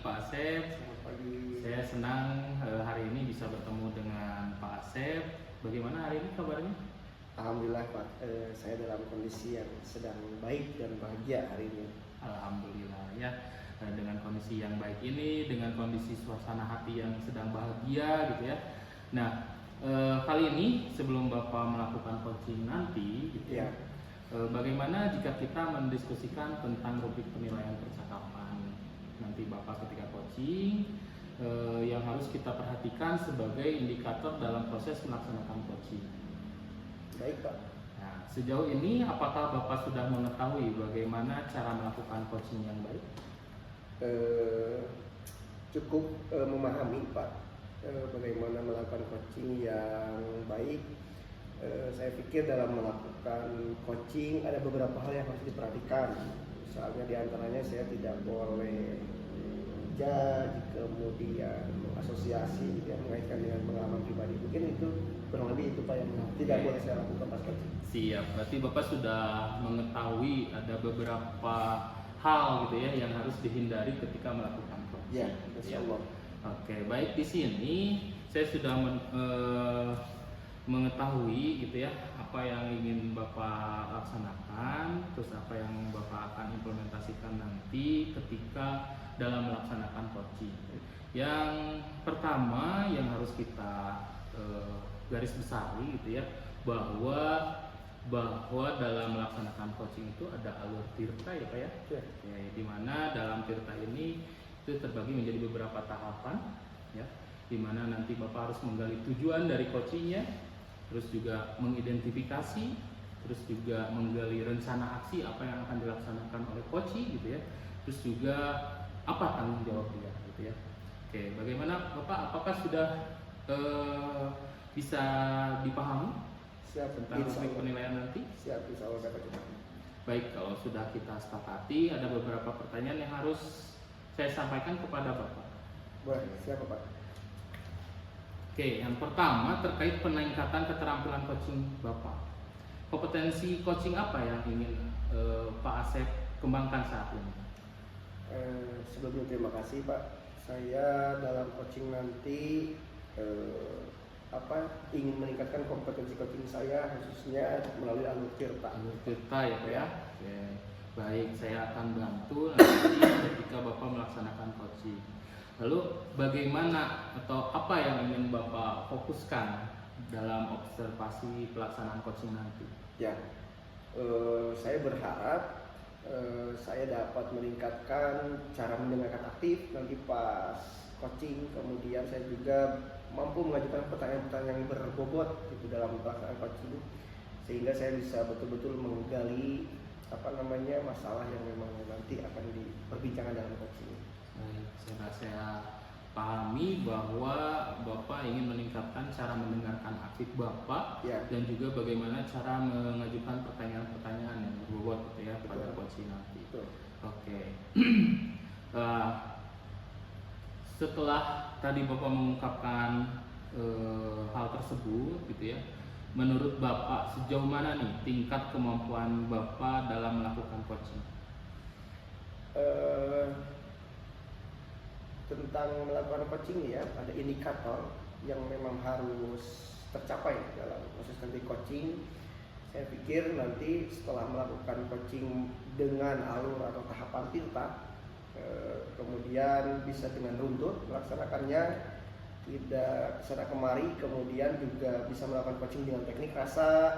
Pak Asep. Selamat pagi. Saya senang hari ini bisa bertemu dengan Pak Asep. Bagaimana hari ini kabarnya? Alhamdulillah Pak, saya dalam kondisi yang sedang baik dan bahagia hari ini. Alhamdulillah ya. Dengan kondisi yang baik ini, dengan kondisi suasana hati yang sedang bahagia gitu ya. Nah, kali ini sebelum Bapak melakukan coaching nanti gitu ya. Bagaimana jika kita mendiskusikan tentang rubrik penilaian percakapan nanti Bapak ketika coaching, yang harus kita perhatikan sebagai indikator dalam proses melaksanakan coaching. Baik Pak. Nah, sejauh ini apakah Bapak sudah mengetahui bagaimana cara melakukan coaching yang baik? Cukup memahami Pak bagaimana melakukan coaching yang baik. Saya pikir dalam melakukan coaching ada beberapa hal yang harus diperhatikan. Misalnya diantaranya saya tidak boleh judge, kemudian asosiasi yang mengaitkan dengan pengalaman pribadi. Mungkin itu kurang lebih itu Pak yang tidak boleh saya lakukan pas coaching. Siap, berarti Bapak sudah mengetahui ada beberapa hal gitu ya yang harus dihindari ketika melakukan coaching. Ya, insyaallah. Oke, baik, di sini saya sudah mengetahui gitu ya apa yang ingin Bapak laksanakan, terus apa yang Bapak akan implementasikan nanti ketika dalam melaksanakan coaching. Yang pertama yang harus kita garis besari gitu ya, bahwa dalam melaksanakan coaching itu ada alur tirta ya Pak ya. Ya, di mana dalam tirta ini itu terbagi menjadi beberapa tahapan ya, di mana nanti Bapak harus menggali tujuan dari coachingnya, terus juga mengidentifikasi, terus juga menggali rencana aksi apa yang akan dilaksanakan oleh coaching gitu ya, terus juga apa tanggung jawab dia gitu ya. Oke, bagaimana Bapak, apakah sudah bisa dipahami Siap, tentang rubrik penilaian nanti? Siap, insyaallah dapat dipahami. Baik, kalau sudah kita sepakati, ada beberapa pertanyaan yang harus saya sampaikan kepada Bapak. Boleh, siapa Pak? Oke, yang pertama terkait peningkatan keterampilan coaching Bapak. Kompetensi coaching apa yang ingin Pak Asep kembangkan saat ini? Sebelumnya terima kasih Pak. Saya dalam coaching nanti ingin meningkatkan kompetensi coaching saya khususnya melalui alur tirta. Alur tirta ya Pak ya. Oke. Baik, saya akan bantu nanti ketika Bapak melaksanakan coaching. Lalu bagaimana atau apa yang ingin Bapak fokuskan dalam observasi pelaksanaan coaching nanti? Ya, saya berharap saya dapat meningkatkan cara mendengarkan aktif nanti pas coaching. Kemudian saya juga mampu mengajukan pertanyaan-pertanyaan yang berbobot gitu dalam pelaksanaan coaching, sehingga saya bisa betul-betul menggali masalah yang memang nanti akan diperbincangkan dalam coaching. Baik, saya pahami bahwa Bapak ingin meningkatkan cara mendengarkan aktif Bapak dan juga bagaimana cara mengajukan pertanyaan-pertanyaan yang berbobot gitu ya pada coaching nanti. Oke. Setelah tadi Bapak mengungkapkan hal tersebut gitu ya, menurut Bapak sejauh mana nih tingkat kemampuan Bapak dalam melakukan coaching? Tentang melakukan coaching ya, ada indikator yang memang harus tercapai dalam proses nanti coaching. Saya pikir nanti setelah melakukan coaching dengan alur atau tahapan tirta, kemudian bisa dengan runtut melaksanakannya, tidak kesana kemari, kemudian juga bisa melakukan coaching dengan teknik rasa.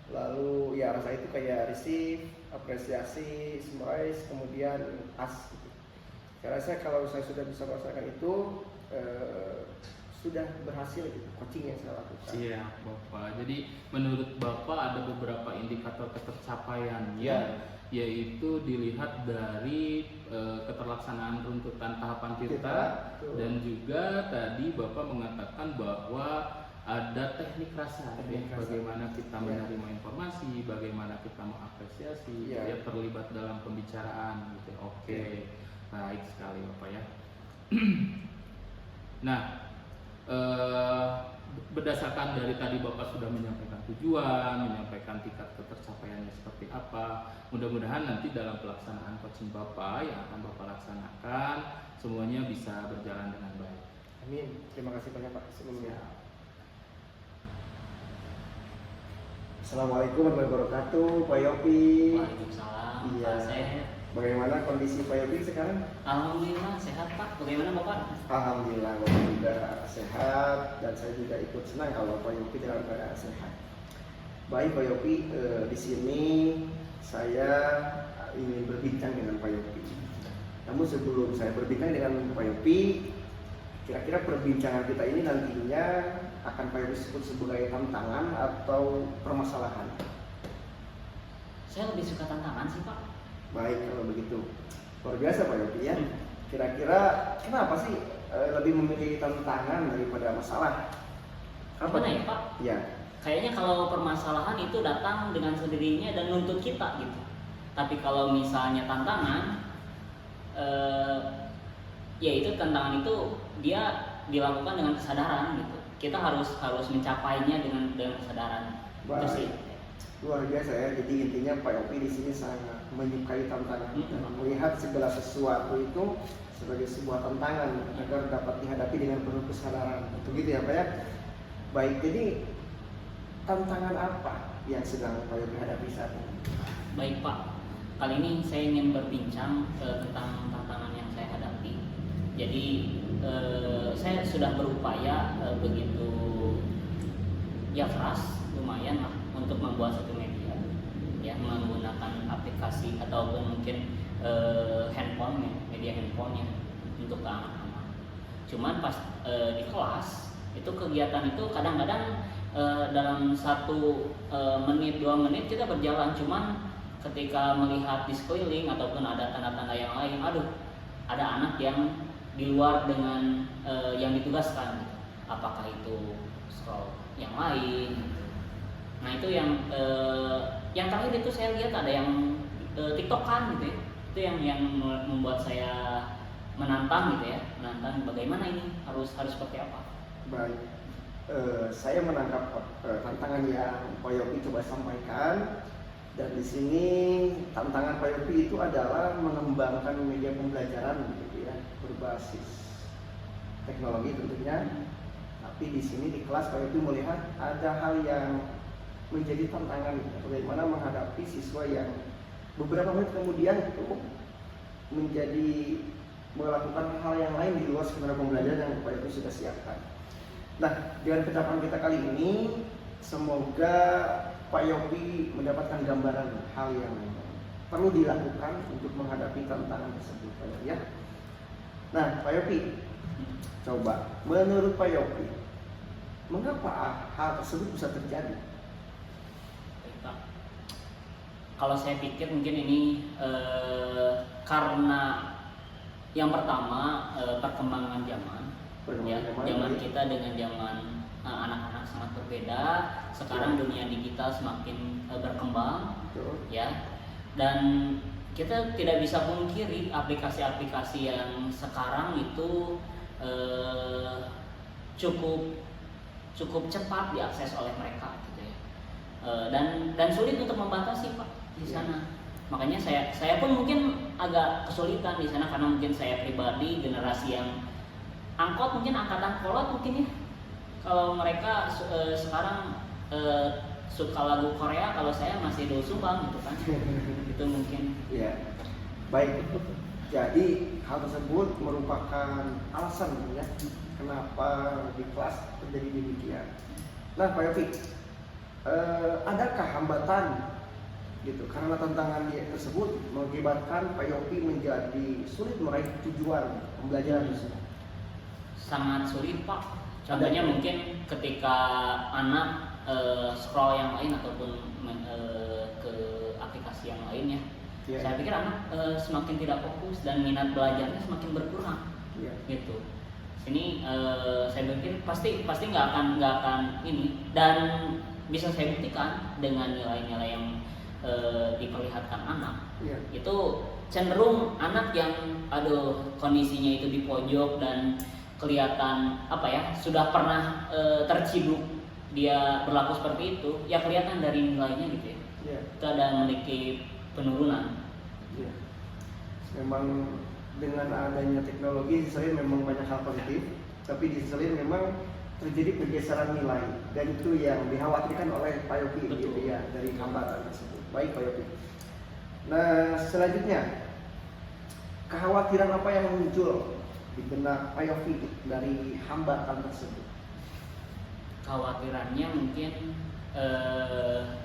Lalu ya rasa itu kayak receive, apresiasi, summarize, kemudian ask gitu. Saya rasa kalau saya sudah bisa melaksanakan itu sudah berhasil gitu coaching yang saya lakukan. Iya Bapak, jadi menurut Bapak ada beberapa indikator ketercapaiannya, yaitu dilihat dari keterlaksanaan runtutan tahapan tirta, dan juga tadi Bapak mengatakan bahwa ada teknik rasa, bagaimana kita menerima informasi, bagaimana kita mengapresiasi, ya terlibat dalam pembicaraan gitu. Oke. Baik sekali Bapak ya. Nah, berdasarkan dari tadi Bapak sudah menyampaikan tujuan, menyampaikan tingkat ketercapaiannya seperti apa. Mudah-mudahan nanti dalam pelaksanaan coaching Bapak yang akan Bapak laksanakan semuanya bisa berjalan dengan baik. Amin. Terima kasih banyak Pak sebelumnya. Assalamualaikum warahmatullahi wabarakatuh, Pak Yopi. Waalaikumsalam, Iya. Pak Syed. Bagaimana kondisi Pak Yopi sekarang? Alhamdulillah sehat Pak. Bagaimana Bapak? Alhamdulillah, Bapak juga sehat dan saya juga ikut senang kalau Pak Yopi dalam keadaan sehat. Baik Pak Yopi, di sini saya ingin berbincang dengan Pak Yopi. Namun sebelum saya berbincang dengan Pak Yopi, kira-kira perbincangan kita ini nantinya akan Pak Yopi sebut sebagai tantangan atau permasalahan? Saya lebih suka tantangan sih Pak. Baik kalau begitu, luar biasa Pak Yopi ya. Kira-kira kenapa sih lebih memilih tantangan daripada masalah? Gimana ya Pak? Ya, Kayaknya kalau permasalahan itu datang dengan sendirinya dan nuntut kita gitu. Tapi kalau misalnya tantangan, ya itu tantangan itu dia dilakukan dengan kesadaran gitu. Kita harus mencapainya dengan kesadaran. Itu baik. sih. Luar biasa ya. Jadi intinya Pak Yopi di sini sangat menyukai tantangan dan melihat segala sesuatu itu sebagai sebuah tantangan agar dapat dihadapi dengan penuh kesadaran. Begitu ya Pak ya. Baik, jadi tantangan apa yang sedang Pak Yopi hadapi saat ini? Baik Pak. Kali ini saya ingin berbincang tentang tantangan yang saya hadapi. Jadi saya sudah berupaya begitu ya keras lumayan lah untuk membuat satu media ya menggunakan aplikasi ataupun mungkin handphone media handphone ya untuk ke anak-anak. Cuman pas di kelas itu kegiatan itu kadang-kadang dalam 1 menit 2 menit kita berjalan, cuman ketika melihat di sekeliling ataupun ada tanda-tanda yang lain, aduh ada anak yang di luar dengan yang ditugaskan, apakah itu scroll yang lain. Nah itu yang terakhir itu saya lihat ada yang tiktokan gitu ya. Itu yang membuat saya menantang gitu ya, menantang bagaimana ini harus seperti apa. Baik, saya menangkap tantangan yang Pak Yopi coba sampaikan, dan di sini tantangan Pak Yopi itu adalah mengembangkan media pembelajaran gitu ya, berbasis teknologi tentunya. Tapi di sini di kelas Pak Yopi melihat ada hal yang menjadi tantangan, bagaimana menghadapi siswa yang beberapa menit kemudian itu menjadi melakukan hal yang lain di luar skenario pembelajaran yang Pak Yopi sudah siapkan. Nah, dengan percakapan kita kali ini, semoga Pak Yopi mendapatkan gambaran hal yang perlu dilakukan untuk menghadapi tantangan tersebut, Pak Yopi ya. Nah, Pak Yopi, coba menurut Pak Yopi, mengapa hal tersebut bisa terjadi? Baik, Pak. Kalau saya pikir mungkin ini karena yang pertama perkembangan zaman. Ya, zaman kita dengan zaman anak-anak sangat berbeda. Sekarang dunia digital semakin berkembang, ya. Dan kita tidak bisa pungkiri aplikasi-aplikasi yang sekarang itu cukup cepat diakses oleh mereka, gitu ya. Dan sulit untuk membatasi Pak di sana. Makanya saya pun mungkin agak kesulitan di sana karena mungkin saya pribadi generasi yang angkot, mungkin angkatan kolot mungkin ya. Kalau mereka sekarang suka lagu Korea, kalau saya masih do sumbang gitu kan. Itu mungkin. Ya, baik. Jadi hal tersebut merupakan alasan ya kenapa di kelas terjadi demikian. Nah, Pak Yofi, adakah hambatan gitu karena tantangan tersebut mengakibatkan Pak Yofi menjadi sulit meraih tujuan pembelajaran tersebut? Sangat sulit Pak. Contohnya mungkin ketika anak scroll yang lain ataupun ke aplikasi yang lainnya, saya pikir anak semakin tidak fokus dan minat belajarnya semakin berkurang, gitu. Ini saya pikir pasti nggak akan ini, dan bisa saya buktikan dengan nilai-nilai yang diperlihatkan anak. Itu cenderung anak yang kondisinya itu di pojok dan kelihatan apa ya, sudah pernah terciduk dia berlaku seperti itu, ya kelihatan dari nilainya gitu ya. Ya. Itu ada memiliki penurunan. Ya. Memang dengan adanya teknologi di sisi lain memang banyak hal positif, tapi di sisi lain memang terjadi pergeseran nilai, dan itu yang dikhawatirkan oleh Pak Yopi gitu ya, dari hambatan tersebut. Baik Pak Yopi. Nah selanjutnya, kekhawatiran apa yang muncul di benak Pak Yopi dari hambatan tersebut? Khawatirannya mungkin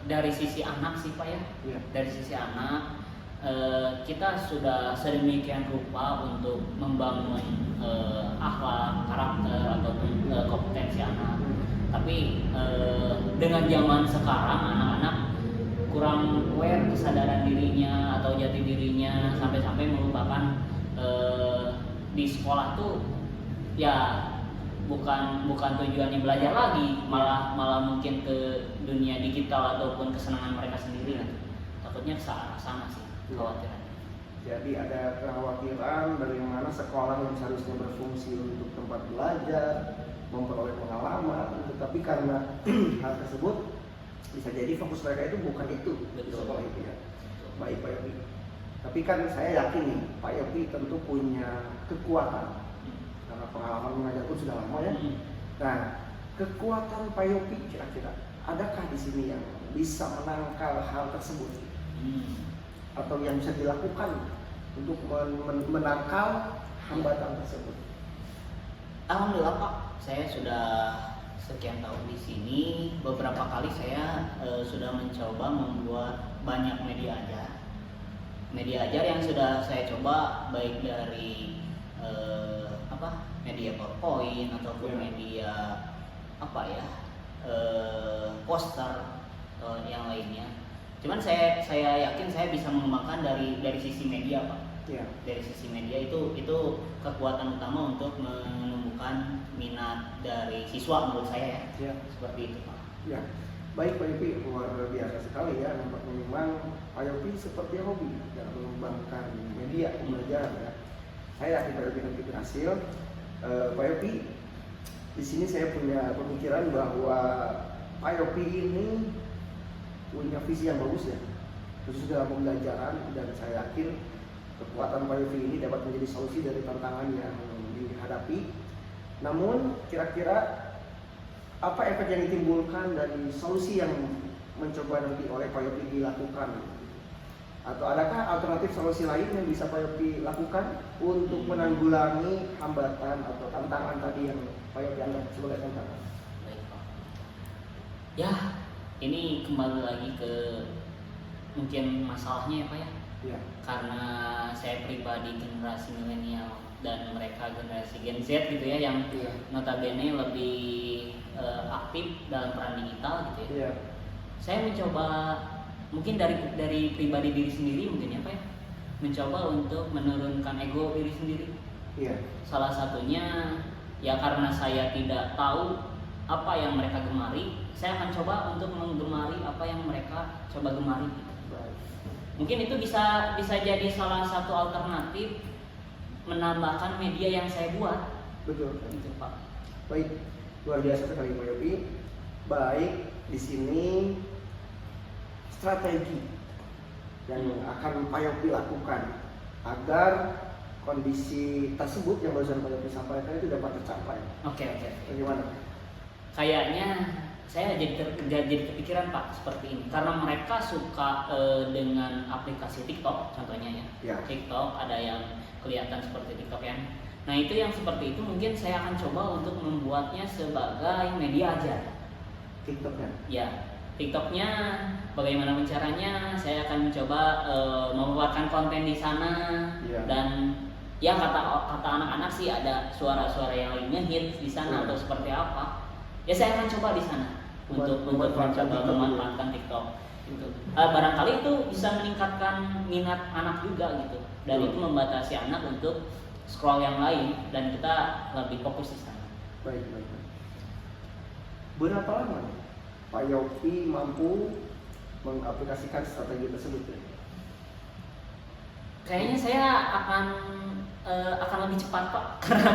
dari sisi anak sih Pak ya. Ya. Dari sisi anak kita sudah sedemikian rupa untuk membangun akhlak, karakter ataupun kompetensi anak. Tapi dengan zaman sekarang anak-anak kurang aware kesadaran dirinya atau jati dirinya, sampai-sampai melupakan di sekolah tuh ya bukan tujuannya belajar lagi, malah mungkin ke dunia digital ataupun kesenangan mereka sendiri lah. Takutnya ke arah sana sih kekhawatirannya. Jadi ada kekhawatiran dari mana sekolah yang seharusnya berfungsi untuk tempat belajar, memperoleh pengalaman, tetapi karena hal tersebut bisa jadi fokus mereka itu bukan itu di sekolah itu ya. Baik Pak Yopi. Tapi kan saya yakin nih Pak Yopi tentu punya kekuatan karena pengalaman mengajar pun sudah lama ya. Nah, kekuatan Pak Yopi kira-kira adakah di sini yang bisa menangkal hal tersebut? Atau yang bisa dilakukan untuk menangkal hambatan tersebut? Alhamdulillah Pak, saya sudah sekian tahun di sini. Beberapa kali saya sudah mencoba membuat banyak media ajar yang sudah saya coba, baik dari media PowerPoint ataupun media poster atau yang lainnya. Cuman saya yakin saya bisa mengembangkan dari sisi media Pak. Ya. Dari sisi media itu kekuatan utama untuk menumbuhkan minat dari siswa menurut saya ya. Seperti itu Pak. Ya. Baik Pak Yopi, luar biasa sekali ya. Nampaknya memang Pak Yopi seperti hobi dalam mengembangkan media pembelajaran ya. Saya yakin Pak Yopi nanti berhasil. Pak Yopi, di sini saya punya pemikiran bahwa Pak Yopi ini punya visi yang bagus ya, khusus dalam pembelajaran, dan saya yakin kekuatan Pak Yopi ini dapat menjadi solusi dari tantangan yang dihadapi. Namun kira-kira apa efek yang ditimbulkan dari solusi yang mencoba nanti oleh Pak Yopi dilakukan? Atau adakah alternatif solusi lain yang bisa Pak Yopi lakukan untuk menanggulangi hambatan atau tantangan tadi yang Pak Yopi anggap sebagai tantangan? Baik Pak. Ya, ini kembali lagi ke mungkin masalahnya ya Pak ya. Ya. Karena saya pribadi generasi milenial dan mereka generasi Gen Z gitu ya, yang notabene lebih aktif dalam peran digital gitu ya. Saya mencoba mungkin dari pribadi diri sendiri mungkin ya Pak ya, mencoba untuk menurunkan ego diri sendiri. Salah satunya ya karena saya tidak tahu apa yang mereka gemari, saya akan coba untuk menggemari apa yang mereka coba gemari. Mungkin itu bisa jadi salah satu alternatif menambahkan media yang saya buat. Betul. Gitu Pak. Baik, luar biasa sekali Pak Yopi. Baik, di sini strategi yang akan Pak Yopi lakukan agar kondisi tersebut yang barusan Pak Yopi sampaikan itu dapat tercapai. Oke. Bagaimana? Kayaknya saya jadi kepikiran Pak seperti ini karena mereka suka dengan aplikasi TikTok contohnya ya. TikTok ada yang kelihatan seperti TikTok ya. Nah itu yang seperti itu mungkin saya akan coba untuk membuatnya sebagai media ajar. TikToknya? Ya, TikToknya bagaimana caranya? Saya akan mencoba membuatkan konten di sana dan ya kata anak-anak sih ada suara-suara yang lainnya hit di sana atau seperti apa? Ya saya akan coba di sana untuk mencoba memanfaatkan TikTok. Barangkali itu bisa meningkatkan minat anak juga gitu, dan itu membatasi anak untuk scroll yang lain dan kita lebih fokus di sana. Baik. Berapa lama Pak Yopi mampu mengaplikasikan strategi tersebut? Kayaknya saya akan akan lebih cepat Pak, karena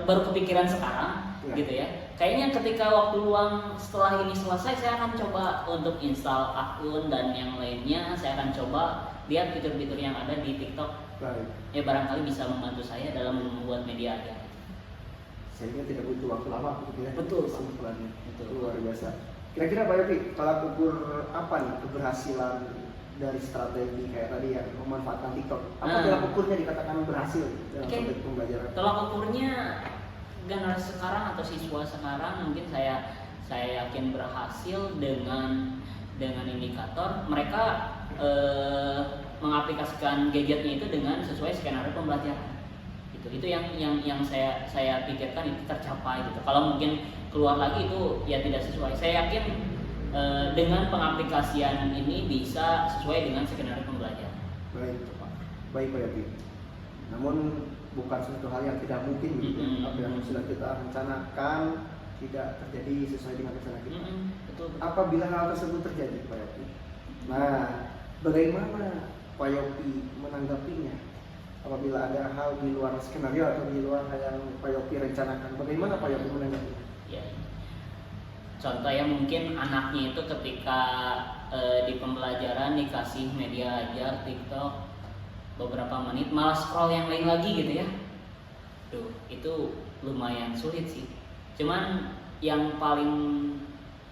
baru kepikiran sekarang Ya. gitu ya. Kayaknya ketika waktu luang setelah ini selesai, saya akan coba untuk install akun dan yang lainnya. Saya akan coba lihat fitur-fitur yang ada di TikTok. Baik. Ya barangkali bisa membantu saya dalam membuat media aja. Sehingga tidak butuh waktu lama untuk ya. Betul, Pak. Kesimpulannya. Betul. Luar biasa. Kira-kira Pak Yopi, kalau ukur apa nih keberhasilan dari strategi kayak tadi yang memanfaatkan TikTok? Apa tolak ukurnya dikatakan berhasil dalam Oke. konteks pembelajaran? Tolak ukurnya generasi sekarang atau siswa sekarang mungkin saya yakin berhasil dengan indikator mereka mengaplikasikan gadgetnya itu dengan sesuai skenario pembelajaran. Itu yang saya pikirkan itu tercapai gitu. Kalau mungkin keluar lagi itu ya tidak sesuai. Saya yakin dengan pengaplikasian ini bisa sesuai dengan skenario pembelajaran. Baik, Pak. Baik, Pak Yopi. Namun bukan suatu hal yang tidak mungkin gitu. Apa yang sudah kita rencanakan tidak terjadi sesuai dengan rencana kita. Betul. Apabila hal tersebut terjadi, Pak Yopi. Nah, bagaimana Pak Yopi menanggapinya? Apabila ada hal di luar skenario atau di luar hal yang Pak Yopi rencanakan, bagaimana Pak Yopi menanggapinya? Ya. Contoh ya mungkin anaknya itu ketika di pembelajaran dikasih media ajar TikTok beberapa menit malah scroll yang lain lagi gitu ya. Tuh, itu lumayan sulit sih. Cuman yang paling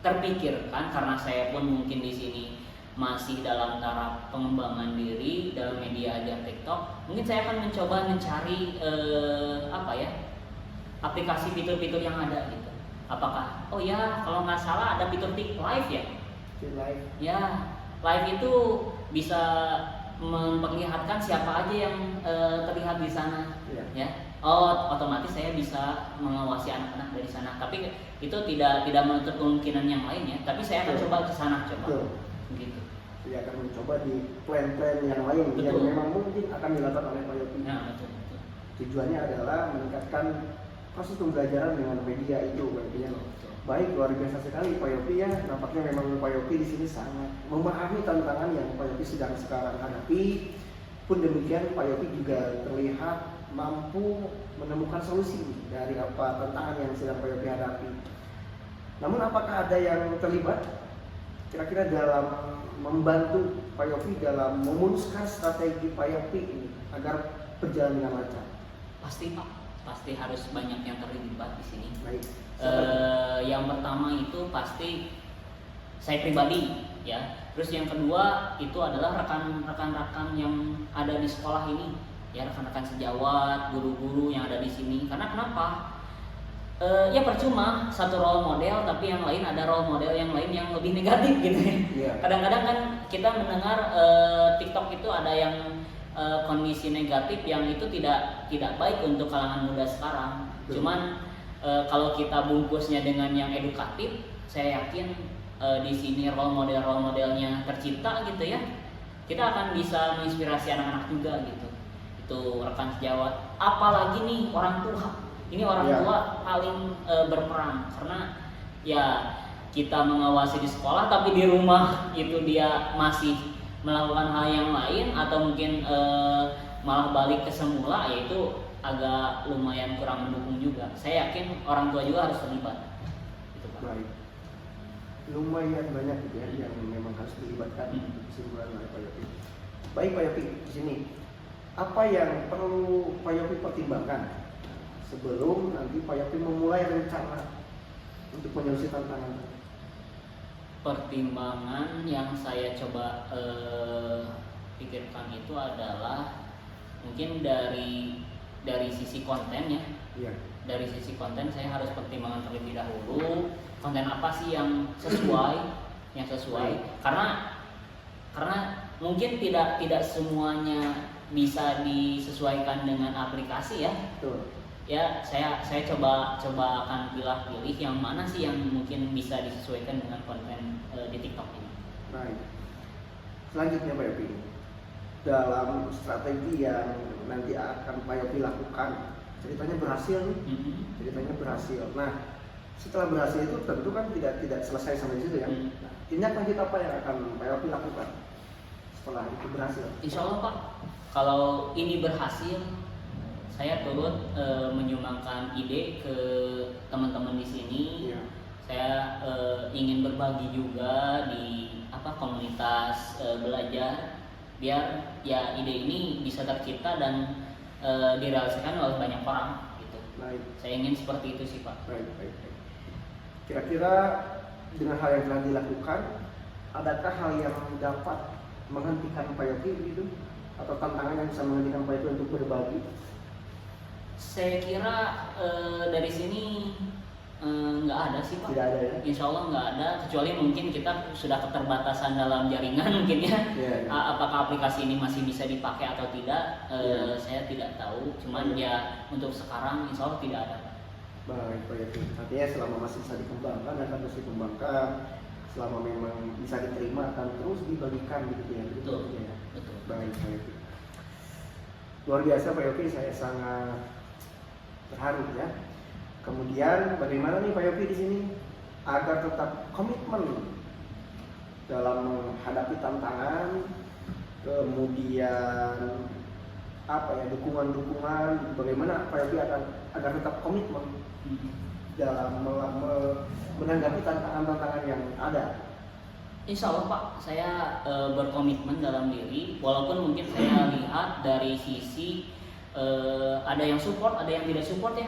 terpikirkan karena saya pun mungkin di sini masih dalam taraf pengembangan diri dalam media ajar TikTok, mungkin saya akan mencoba mencari aplikasi fitur-fitur yang ada gitu. Apakah oh ya kalau nggak salah ada fitur live ya? Live. Ya, live itu bisa memperlihatkan siapa aja yang terlihat di sana. Ya. Ya. Oh, otomatis saya bisa mengawasi anak-anak dari sana. Tapi itu tidak menutup kemungkinan yang lainnya. Tapi saya akan coba ke sana Betul. Begitu. Dia akan mencoba di plan-plan yang lain yang Betul. memang mungkin akan dilakukan oleh Pak Yopi. Nah, betul. Tujuannya adalah meningkatkan proses pembelajaran dengan media itu, Pak Yopi. Baik, luar biasa sekali Pak Yopi ya. Nampaknya memang Pak Yopi di sini sangat memahami tantangan yang Pak Yopi sedang sekarang hadapi. Pun demikian Pak Yopi juga terlihat mampu menemukan solusi dari apa tantangan yang sedang Pak Yopi hadapi. Namun apakah ada yang terlibat kira-kira dalam membantu Pak Yopi dalam memuluskan strategi Pak Yopi ini agar berjalan dengan lancar? Pasti Pak, pasti harus banyak yang terlibat di sini. Baik. Yang pertama itu pasti saya pribadi ya. Terus yang kedua itu adalah rekan-rekan yang ada di sekolah ini ya, rekan-rekan sejawat, guru-guru yang ada di sini. Karena kenapa? Ya percuma satu role model tapi yang lain ada role model yang lain yang lebih negatif gitu ya. Yeah. Kadang-kadang kan kita mendengar TikTok itu ada yang kondisi negatif yang itu tidak baik untuk kalangan muda sekarang. Cuman kalau kita bungkusnya dengan yang edukatif, saya yakin di sini role modelnya tercipta gitu ya. Kita akan bisa menginspirasi anak-anak juga gitu. Itu rekan sejawat. Apalagi nih orang tua. Ini orang tua paling berperan karena ya kita mengawasi di sekolah tapi di rumah itu dia masih melakukan hal yang lain atau mungkin malah balik ke semula, yaitu agak lumayan kurang mendukung juga. Saya yakin orang tua juga harus terlibat. Gitu, Pak. Baik. Lumayan banyak gitu ya yang memang harus dilibatkan untuk kesimpulan oleh Pak Yopi. Baik Pak Yopi, di sini apa yang perlu Pak Yopi pertimbangkan sebelum nanti Pak Yopi memulai rencana untuk menyelesaikan tantangan? Pertimbangan yang saya coba pikirkan itu adalah mungkin dari sisi konten ya. Iya. Dari sisi konten saya harus pertimbangkan terlebih dahulu konten apa sih yang sesuai, karena mungkin tidak semuanya bisa disesuaikan dengan aplikasi ya. Betul. Ya saya coba akan pilih yang mana sih yang mungkin bisa disesuaikan dengan konten di TikTok ini. Baik. Selanjutnya Pak Yopi, dalam strategi yang nanti akan Pak Yopi lakukan, ceritanya berhasil nih. Ceritanya berhasil. Nah, setelah berhasil itu tentu kan tidak selesai sampai di situ ya. Nah, tindak lanjut apa yang akan Pak Yopi lakukan setelah itu berhasil? Insya Allah Pak, kalau ini berhasil, saya turut menyumbangkan ide ke teman-teman di sini. Iya. Saya ingin berbagi juga di komunitas belajar, biar ya ide ini bisa tercipta dan direalisasikan oleh banyak orang gitu. Baik. Saya ingin seperti itu sih Pak. Baik. Kira-kira dengan hal yang telah dilakukan, adakah hal yang dapat menghentikan Pak Yopi gitu? Atau tantangan yang bisa menghentikan Pak Yopi untuk berbagi? Saya kira dari sini nggak ada sih Pak. Tidak ada ya? Insya Allah nggak ada, kecuali mungkin kita sudah keterbatasan dalam jaringan mungkin ya. Iya. Apakah aplikasi ini masih bisa dipakai atau tidak, Iya. saya tidak tahu. Cuman ya untuk sekarang Insya Allah tidak ada Pak. Baik, Pak Yopi. Artinya selama masih bisa dikembangkan akan terus dikembangkan. Selama memang bisa diterima akan terus dibagikan gitu ya. Betul. Ya. Betul. Baik, Pak Yopi. Luar biasa Pak Yopi, saya sangat terharu ya. Kemudian bagaimana nih Pak Yopi di sini agar tetap komitmen dalam menghadapi tantangan, kemudian dukungan, bagaimana Pak Yopi agar tetap komitmen dalam menanggapi tantangan-tantangan yang ada. Insya Allah Pak, saya berkomitmen dalam diri, walaupun mungkin saya lihat dari sisi ada yang support, ada yang tidak support ya.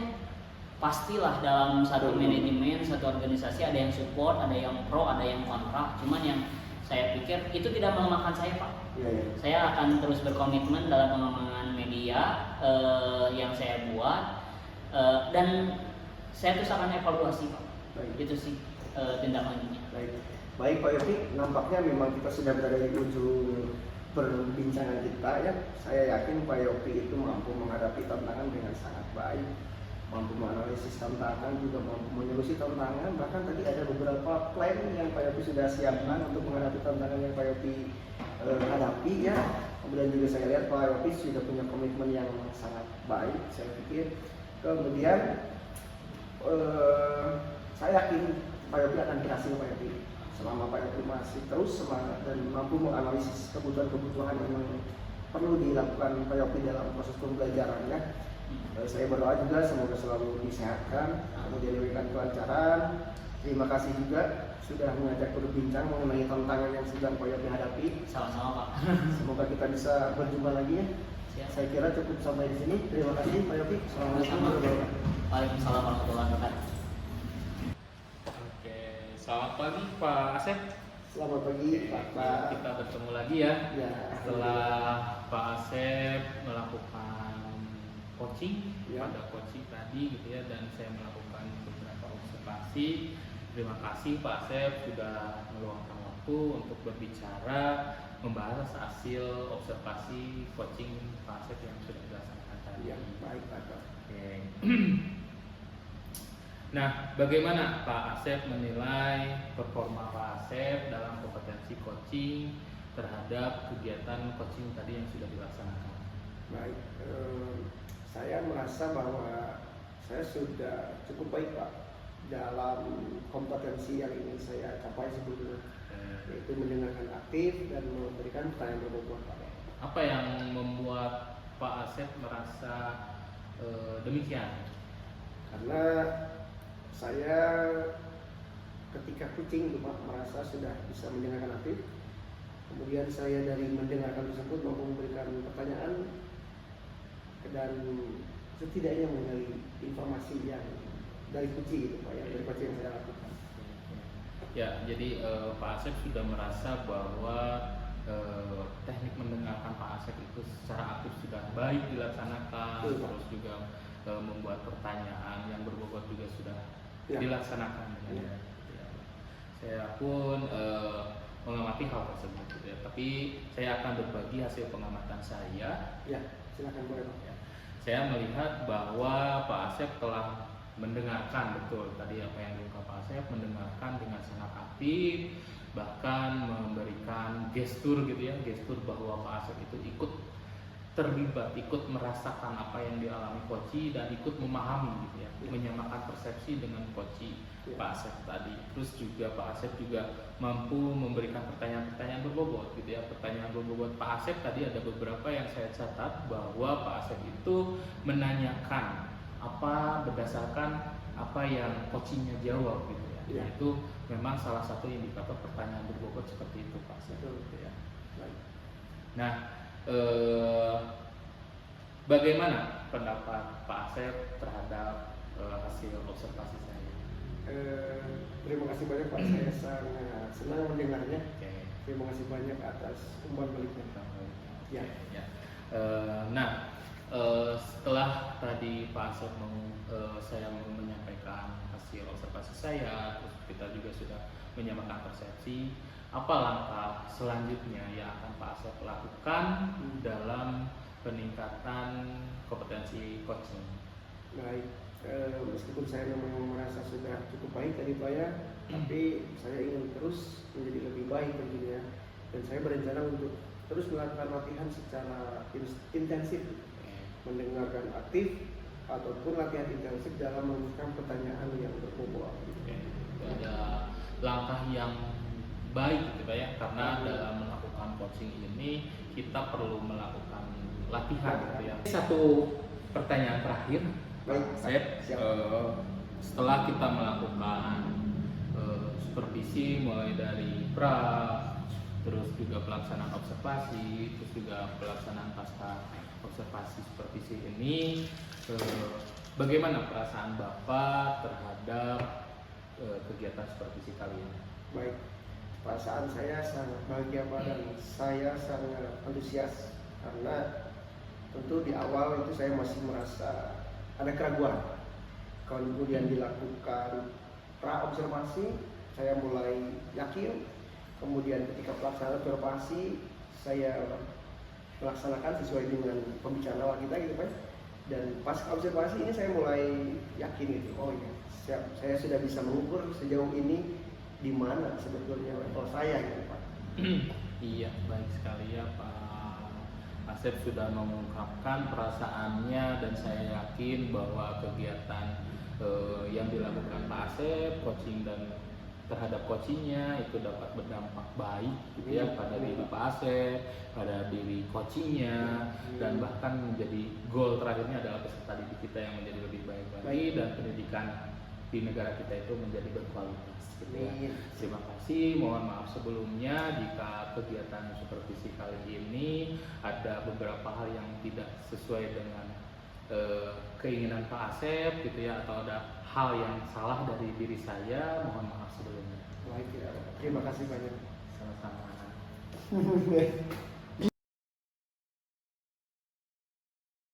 Pastilah dalam satu manajemen, satu organisasi ada yang support, ada yang pro, ada yang kontra. Cuman yang saya pikir itu tidak melemahkan saya Pak. Ya. Saya akan terus berkomitmen dalam pengembangan media yang saya buat, dan saya terus akan evaluasi Pak. Baik. Itu sih tindak lanjutnya. Baik Pak Yopi, nampaknya memang kita sudah berada di ujung perbincangan kita ya. Saya yakin Pak Yopi itu mampu menghadapi tantangan dengan sangat baik, mampu menganalisis tantangan, juga mampu menyolusi tantangan. Bahkan tadi ada beberapa plan yang Pak Yopi sudah siapkan untuk menghadapi tantangan yang Pak Yopi hadapi ya. Kemudian juga saya lihat Pak Yopi sudah punya komitmen yang sangat baik, saya pikir. Kemudian saya yakin Pak Yopi akan berhasil Pak Yopi. Selama Pak Yopi masih terus semangat dan mampu menganalisis kebutuhan-kebutuhan yang perlu dilakukan Pak Yopi dalam proses pembelajarannya. Saya berdoa juga semoga selalu disehatkan, kemudian diberikan kelancaran. Terima kasih juga sudah mengajak berbincang mengenai tantangan yang sedang Pak Yopi hadapi. Sama-sama Pak. Semoga kita bisa berjumpa lagi ya. Siap. Saya kira cukup sampai di sini. Terima kasih Pak Yopi. Assalamualaikum warahmatullahi wabarakatuh. Waalaikumsalam warahmatullahi wabarakatuh. Oke, selamat pagi Pak Asep. Selamat pagi Pak. Kita bertemu lagi ya. Ya. Setelah Pak Asep melakukan coaching Ya. pada coaching tadi gitu ya, dan saya melakukan beberapa observasi. Terima kasih Pak Asep sudah meluangkan waktu untuk berbicara, membahas hasil observasi coaching Pak Asep yang sudah dilaksanakan tadi. Ya, baik Pak. Oke. Nah, bagaimana Pak Asep menilai performa Pak Asep dalam kompetensi coaching terhadap kegiatan coaching tadi yang sudah dilaksanakan? Baik, saya merasa bahwa saya sudah cukup baik Pak dalam kompetensi yang ingin saya capai sebelumnya, yaitu mendengarkan aktif dan memberikan pertanyaan berbobot Pak. Apa yang membuat Pak Asep merasa demikian? Karena saya ketika coaching Pak merasa sudah bisa mendengarkan aktif, kemudian saya dari mendengarkan tersebut mampu memberikan pertanyaan dan setidaknya mengenai informasi yang dari coaching gitu Pak, yang dari coaching yang saya lakukan. Ya, jadi Pak Asep sudah merasa bahwa teknik mendengarkan Pak Asep itu secara aktif sudah baik dilaksanakan, Betul, Pak. terus juga membuat pertanyaan yang berbobot juga sudah Ya. dilaksanakan. Ya. Ya. Saya pun mengamati hal tersebut, gitu ya. Tapi saya akan berbagi hasil pengamatan saya. Ya, silakan boleh Pak. Ya. Saya melihat bahwa Pak Asep telah mendengarkan betul tadi apa yang diungkap Pak Asep, mendengarkan dengan sangat aktif, bahkan memberikan gestur gitu ya, gestur bahwa Pak Asep itu ikut terlibat, ikut merasakan apa yang dialami Koci dan ikut memahami gitu ya, menyamakan persepsi dengan Koci Pak Asep tadi. Terus juga Pak Asep juga mampu memberikan pertanyaan-pertanyaan berbobot gitu ya, pertanyaan berbobot Pak Asep tadi ada beberapa yang saya catat bahwa Pak Asep itu menanyakan apa berdasarkan apa yang Kocinya jawab gitu ya. Iya. Itu memang salah satu indikator pertanyaan berbobot seperti itu Pak Asep gitu ya. Baik. Nah, bagaimana pendapat Pak Asep terhadap hasil observasi saya? Terima kasih banyak Pak, saya sangat senang mendengarnya. Oke. Terima kasih banyak atas umpan baliknya. Ya. Ya. Nah, setelah tadi Pak Asep saya menyampaikan hasil observasi saya, terus kita juga sudah menyamakan persepsi. Apa langkah selanjutnya yang akan Pak Asep lakukan dalam peningkatan kompetensi coaching? Baik, meskipun saya memang merasa sudah cukup baik tadi Pak ya, tapi saya ingin terus menjadi lebih baik tentunya, dan saya berencana untuk terus melakukan latihan secara intensif, mendengarkan aktif ataupun latihan intensif dalam merumuskan pertanyaan yang berbobot. Oke. Itu ada langkah yang baik gitu Pak ya, karena dalam melakukan coaching ini kita perlu melakukan latihan gitu ya. Satu pertanyaan terakhir, Baik, Asep, siap. setelah kita melakukan supervisi mulai dari pra, terus juga pelaksanaan observasi, terus juga pelaksanaan pasca observasi supervisi ini, bagaimana perasaan Bapak terhadap kegiatan supervisi kali ini? Baik, perasaan saya sangat bahagia Pak, dan saya sangat antusias karena tentu di awal itu saya masih merasa ada keraguan. Kemudian dilakukan pra observasi, saya mulai yakin. Kemudian ketika pelaksanaan observasi, saya melaksanakan sesuai dengan pembicaraan kita gitu Pak. Dan pas observasi ini saya mulai yakin gitu, oh iya, saya sudah bisa mengukur sejauh ini di mana sebetulnya level saya gitu Pak. Iya, baik sekali ya Pak Asep sudah mengungkapkan perasaannya, dan saya yakin bahwa kegiatan yang dilakukan Pak Asep, coaching dan terhadap coachingnya itu dapat berdampak baik gitu ya pada diri Pak Asep, pada diri coachingnya, dan bahkan menjadi goal terakhirnya adalah peserta didik kita yang menjadi lebih baik lagi dan pendidikan di negara kita itu menjadi berkualitas gitu ya. Terima kasih, mohon maaf sebelumnya jika kegiatan supervisi kali ini ada beberapa hal yang tidak sesuai dengan keinginan Pak Asep gitu ya, atau ada hal yang salah dari diri saya, mohon maaf sebelumnya. Baik, ya. Terima kasih banyak. Sama-sama.